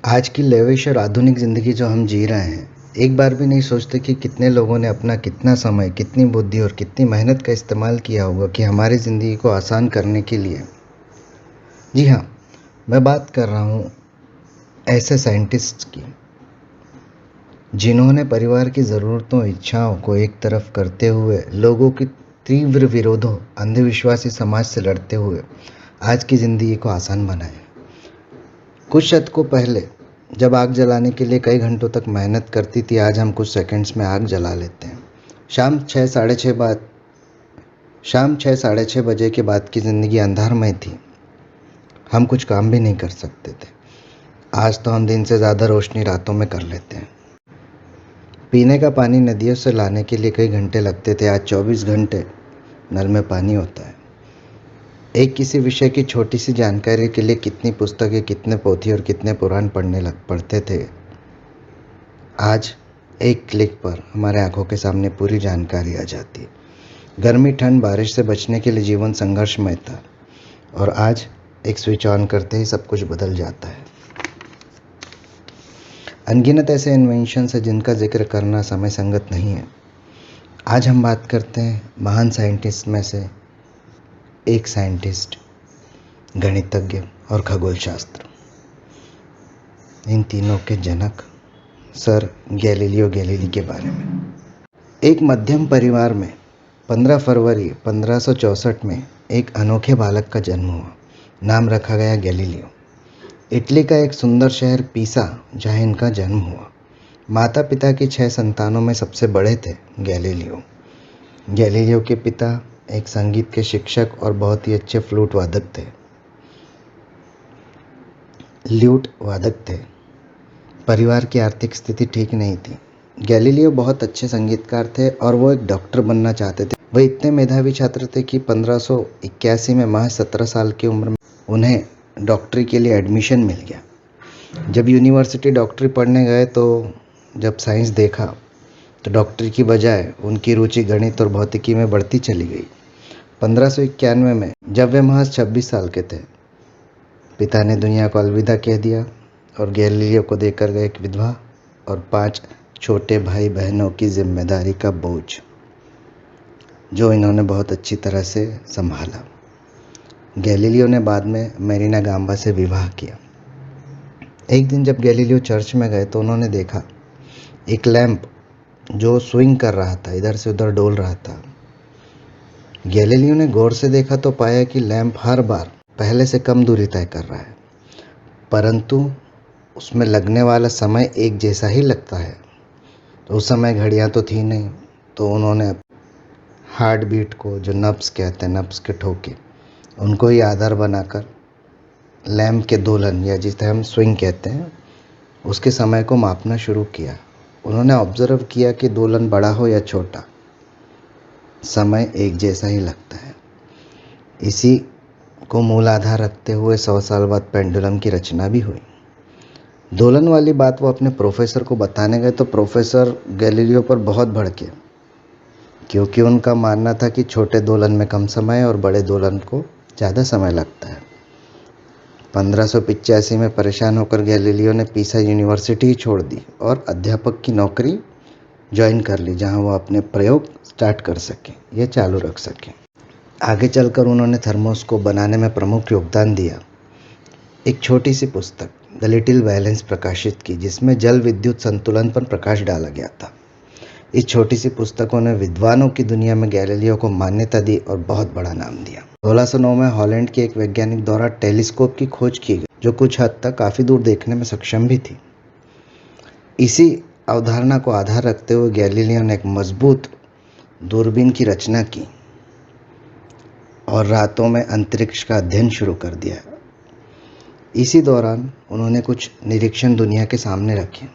आज की लेविश और आधुनिक ज़िंदगी जो हम जी रहे हैं, एक बार भी नहीं सोचते कि कितने लोगों ने अपना कितना समय, कितनी बुद्धि और कितनी मेहनत का इस्तेमाल किया होगा कि हमारी ज़िंदगी को आसान करने के लिए। जी हाँ, मैं बात कर रहा हूँ ऐसे साइंटिस्ट की जिन्होंने परिवार की ज़रूरतों, इच्छाओं को एक तरफ करते हुए लोगों की तीव्र विरोधों, अंधविश्वासी समाज से लड़ते हुए आज की ज़िंदगी को आसान बनाया। कुछ शतकों पहले जब आग जलाने के लिए कई घंटों तक मेहनत करती थी, आज हम कुछ सेकंड्स में आग जला लेते हैं। शाम 6 साढ़े 6 बजे के बाद की ज़िंदगी अंधारमय थी। हम कुछ काम भी नहीं कर सकते थे। आज तो हम दिन से ज़्यादा रोशनी रातों में कर लेते हैं। पीने का पानी नदियों से लाने के लिए कई घंटे लगते थे, आज 24 घंटे नल में पानी होता है। एक किसी विषय की छोटी सी जानकारी के लिए कितनी पुस्तकें, कितने पोथी और कितने पुराण पढ़ते थे, आज एक क्लिक पर हमारे आंखों के सामने पूरी जानकारी आ जाती है। गर्मी, ठंड, बारिश से बचने के लिए जीवन संघर्षमय था और आज एक स्विच ऑन करते ही सब कुछ बदल जाता है। अनगिनत ऐसे इन्वेंशंस हैं जिनका जिक्र करना समय संगत नहीं है। आज हम बात करते हैं महान साइंटिस्ट में से एक साइंटिस्ट, गणितज्ञ और खगोल शास्त्र, इन तीनों के जनक सर गैलीलियो गैलीली के बारे में। एक मध्यम परिवार में 15 फरवरी 1564 में एक अनोखे बालक का जन्म हुआ। नाम रखा गया गैलीलियो। इटली का एक सुंदर शहर पीसा, जहाँ इनका जन्म हुआ। माता पिता की 6 संतानों में सबसे बड़े थे गैलीलियो। गैलीलियो के पिता एक संगीत के शिक्षक और बहुत ही अच्छे फ्लूट वादक थे। परिवार की आर्थिक स्थिति ठीक नहीं थी। गैलीलियो बहुत अच्छे संगीतकार थे और वो एक डॉक्टर बनना चाहते थे। वह इतने मेधावी छात्र थे कि 1581 में महज 17 साल की उम्र में उन्हें डॉक्टरी के लिए एडमिशन मिल गया। जब यूनिवर्सिटी डॉक्टरी पढ़ने गए तो जब साइंस देखा तो डॉक्टरी की बजाय उनकी रुचि गणित और भौतिकी में बढ़ती चली गई। 1591 में जब वे महज 26 साल के थे, पिता ने दुनिया को अलविदा कह दिया और गैलीलियो को देकर गए एक विधवा और 5 छोटे भाई बहनों की जिम्मेदारी का बोझ, जो इन्होंने बहुत अच्छी तरह से संभाला। गैलीलियो ने बाद में मेरीना गांबा से विवाह किया। एक दिन जब गैलीलियो चर्च में गए तो उन्होंने देखा एक लैंप जो स्विंग कर रहा था, इधर से उधर डोल रहा था। गैलीलियो ने गौर से देखा तो पाया कि लैंप हर बार पहले से कम दूरी तय कर रहा है, परंतु उसमें लगने वाला समय एक जैसा ही लगता है। तो उस समय घड़ियाँ तो थी नहीं, तो उन्होंने हार्ट बीट को, जो नब्स कहते हैं, नब्स के ठोके, उनको ही आधार बनाकर लैंप के दोलन, या जिसे हम स्विंग कहते हैं, उसके समय को मापना शुरू किया। उन्होंने ऑब्जर्व किया कि दोलन बड़ा हो या छोटा, समय एक जैसा ही लगता है। इसी को मूल आधार रखते हुए 100 साल बाद पेंडुलम की रचना भी हुई। दोलन वाली बात वो अपने प्रोफेसर को बताने गए तो प्रोफेसर गैलीलियो पर बहुत भड़के, क्योंकि उनका मानना था कि छोटे दोलन में कम समय और बड़े दोलन को ज़्यादा समय लगता है। 1585 में परेशान होकर गैलीलियो ने पीसा यूनिवर्सिटी ही छोड़ दी और अध्यापक की नौकरी ज्वाइन कर ली, जहां वो अपने प्रयोग स्टार्ट कर सकें या चालू रख सकें। आगे चलकर उन्होंने थर्मोस्कोप बनाने में प्रमुख योगदान दिया। एक छोटी सी पुस्तक द लिटिल बैलेंस प्रकाशित की, जिसमें जल विद्युत संतुलन पर प्रकाश डाला गया था। इस छोटी सी पुस्तकों ने विद्वानों की दुनिया में गैलीलियो को मान्यता दी और बहुत बड़ा नाम दिया। 1609 में हॉलैंड के एक वैज्ञानिक द्वारा टेलीस्कोप की खोज की गई, जो कुछ हद तक काफ़ी दूर देखने में सक्षम भी थी। इसी अवधारणा को आधार रखते हुए गैलीलियो ने एक मजबूत दूरबीन की रचना की और रातों में अंतरिक्ष का अध्ययन शुरू कर दिया। इसी दौरान उन्होंने कुछ निरीक्षण दुनिया के सामने रखे।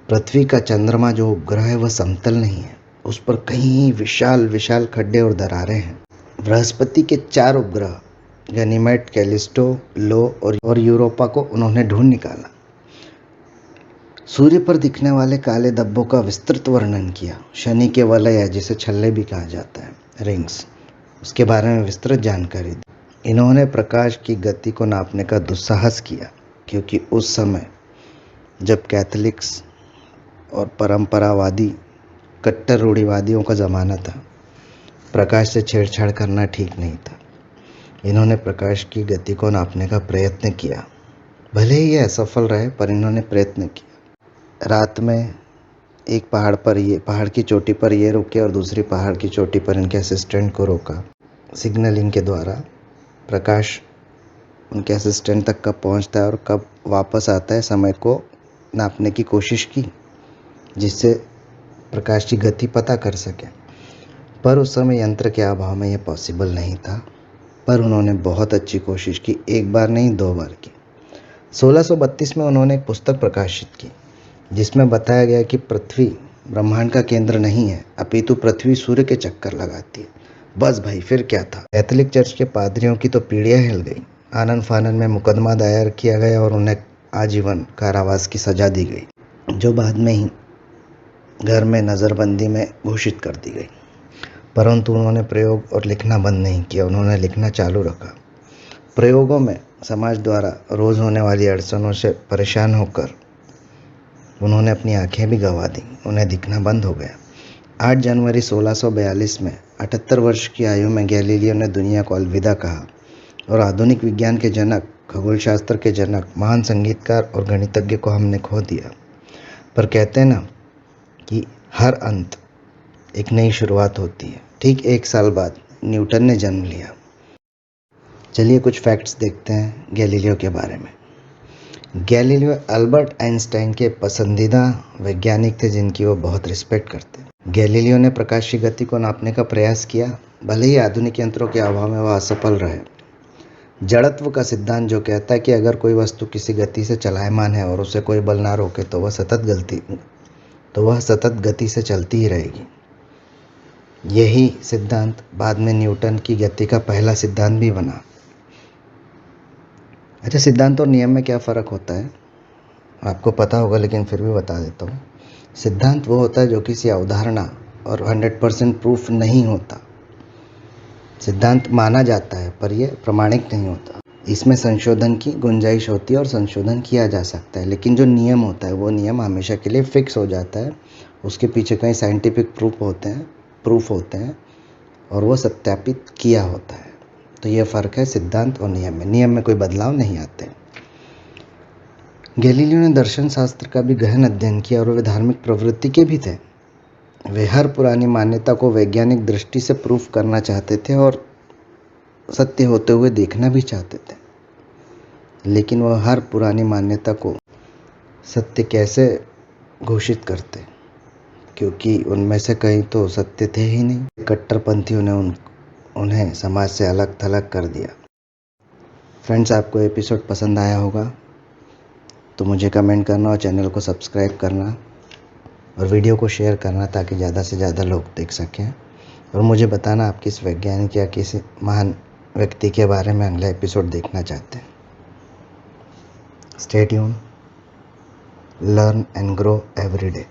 पृथ्वी का चंद्रमा जो उपग्रह है वह समतल नहीं है, उस पर कई विशाल विशाल खड्डे और दरारें हैं। बृहस्पति के 4 उपग्रह गनीमेड, कैलिस्टो, लो और यूरोपा को उन्होंने ढूंढ निकाला। सूर्य पर दिखने वाले काले धब्बों का विस्तृत वर्णन किया। शनि के वलय, जिसे छल्ले भी कहा जाता है, रिंग्स, उसके बारे में विस्तृत जानकारी दी। इन्होंने प्रकाश की गति को नापने का दुस्साहस किया, क्योंकि उस समय जब कैथलिक्स और परंपरावादी कट्टर रूढ़िवादियों का ज़माना था, प्रकाश से छेड़छाड़ करना ठीक नहीं था। इन्होंने प्रकाश की गति को नापने का प्रयत्न किया। भले ही ये असफल रहे, पर इन्होंने प्रयत्न किया। रात में एक पहाड़ की चोटी पर ये रुके और दूसरी पहाड़ की चोटी पर इनके असिस्टेंट को रोका। सिग्नलिंग के द्वारा प्रकाश उनके असिस्टेंट तक कब पहुंचता है और कब वापस आता है, समय को नापने की कोशिश की, जिससे प्रकाश की गति पता कर सके। पर उस समय यंत्र के अभाव में यह पॉसिबल नहीं था, पर उन्होंने बहुत अच्छी कोशिश की, एक बार नहीं 2 बार की। 1632 में उन्होंने एक पुस्तक प्रकाशित की जिसमें बताया गया कि पृथ्वी ब्रह्मांड का केंद्र नहीं है, अपितु पृथ्वी सूर्य के चक्कर लगाती है। बस भाई, फिर क्या था। कैथोलिक चर्च के पादरियों की तो पीढ़ियां हिल गई। आनन फानन में मुकदमा दायर किया गया और उन्हें आजीवन कारावास की सजा दी गई, जो बाद में ही घर में नज़रबंदी में घोषित कर दी गई। परंतु उन्होंने प्रयोग और लिखना बंद नहीं किया, उन्होंने लिखना चालू रखा। प्रयोगों में समाज द्वारा रोज़ होने वाली अड़चनों से परेशान होकर उन्होंने अपनी आंखें भी गंवा दी, उन्हें दिखना बंद हो गया। 8 जनवरी 1642 में 78 वर्ष की आयु में गैलीलियो ने दुनिया को अलविदा कहा और आधुनिक विज्ञान के जनक, खगोल शास्त्र के जनक, महान संगीतकार और गणितज्ञ को हमने खो दिया। पर कहते हैं ना कि हर अंत एक नई शुरुआत होती है। ठीक 1 साल बाद न्यूटन ने जन्म लिया। चलिए कुछ फैक्ट्स देखते हैं गैलीलियो के बारे में। गैलीलियो अल्बर्ट आइंस्टाइन के पसंदीदा वैज्ञानिक थे, जिनकी वो बहुत रिस्पेक्ट करते। गैलीलियो ने प्रकाश की गति को नापने का प्रयास किया, भले ही आधुनिक यंत्रों के अभाव में वह असफल रहे। जड़त्व का सिद्धांत जो कहता है कि अगर कोई वस्तु किसी गति से चलायमान है और उसे कोई बल ना रोके तो वह सतत गति से चलती ही रहेगी। यही सिद्धांत बाद में न्यूटन की गति का पहला सिद्धांत भी बना। अच्छा, सिद्धांत और नियम में क्या फ़र्क होता है आपको पता होगा, लेकिन फिर भी बता देता हूँ। सिद्धांत वो होता है जो किसी अवधारणा और 100% प्रूफ नहीं होता। सिद्धांत माना जाता है पर यह प्रमाणिक नहीं होता। इसमें संशोधन की गुंजाइश होती है और संशोधन किया जा सकता है, लेकिन जो नियम होता है वो नियम हमेशा के लिए फिक्स हो जाता है। उसके पीछे कई साइंटिफिक प्रूफ होते हैं और वो सत्यापित किया होता है। तो यह फ़र्क है सिद्धांत और नियम में। नियम में कोई बदलाव नहीं आते। गैलीलियो ने दर्शन शास्त्र का भी गहन अध्ययन किया और वे धार्मिक प्रवृत्ति के भी थे। वे हर पुरानी मान्यता को वैज्ञानिक दृष्टि से प्रूफ करना चाहते थे और सत्य होते हुए देखना भी चाहते थे, लेकिन वह हर पुरानी मान्यता को सत्य कैसे घोषित करते, क्योंकि उनमें से कई तो सत्य थे ही नहीं। कट्टरपंथियों ने उन्हें समाज से अलग थलग कर दिया। फ्रेंड्स, आपको एपिसोड पसंद आया होगा तो मुझे कमेंट करना और चैनल को सब्सक्राइब करना और वीडियो को शेयर करना, ताकि ज़्यादा से ज़्यादा लोग देख सकें। और मुझे बताना आप किस वैज्ञानिक या किसी महान व्यक्ति के बारे में अगला एपिसोड देखना चाहते हैं। Stay tune, learn and grow every day.